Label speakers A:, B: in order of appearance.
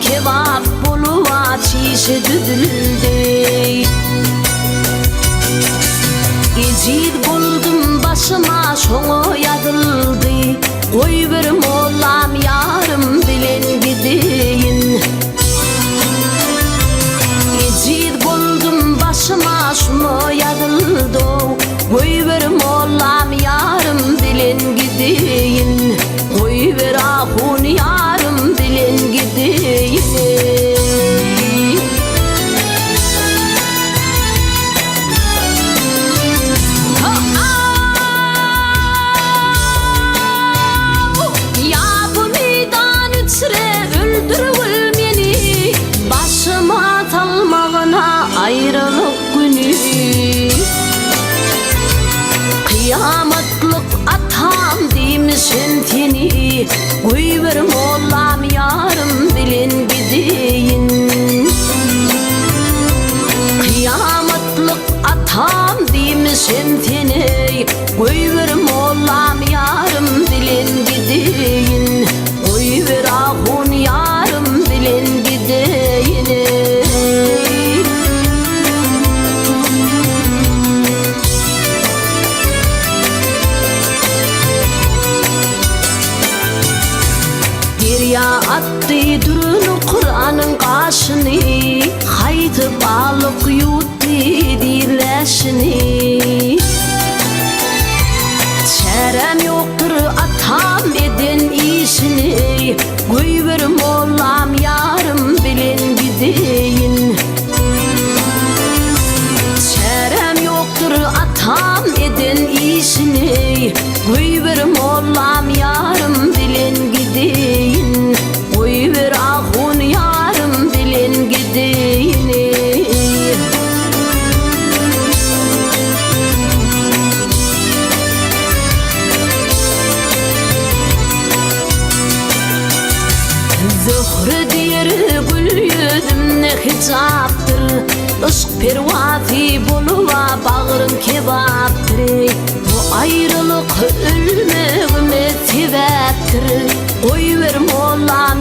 A: kebap boluva çişe düdüldü. Ecid buldum başıma şoňa ýazyldy. Koy bir mollam yarım bilen gideyin. Ecid buldum başıma şoňa ýazyldy. Koy bir mollam yarım bilen gideyin. Koy bir ahun yarım bilen gideyin. Ayrılık günü kıyametlik atam demişsin teni. Koy bir mollam yarım bilen gideyin. Kıyametlik atam demişsin teni. Koy bir mollam yarım bilen gideyin. Koy bir ahun yarım bilen gideyin. Ya attı durun Kur'an'ın kaşını, haydi balık yuttu dileşini. Çarem yoktur atam eden işini. Koy bir mollam yarım bilen gideyin. Çarem yoktur atam eden işini. Koy bir mollam yarım bilen gideyin. Koy bir ahun yarım bilen gideyin. Zöhrü diyer gül yüzümne hicaptır. Işk pervazi boluva bağrım kebaptır. Bu ayrılık ölmegime sebeptir. Koy bir mollam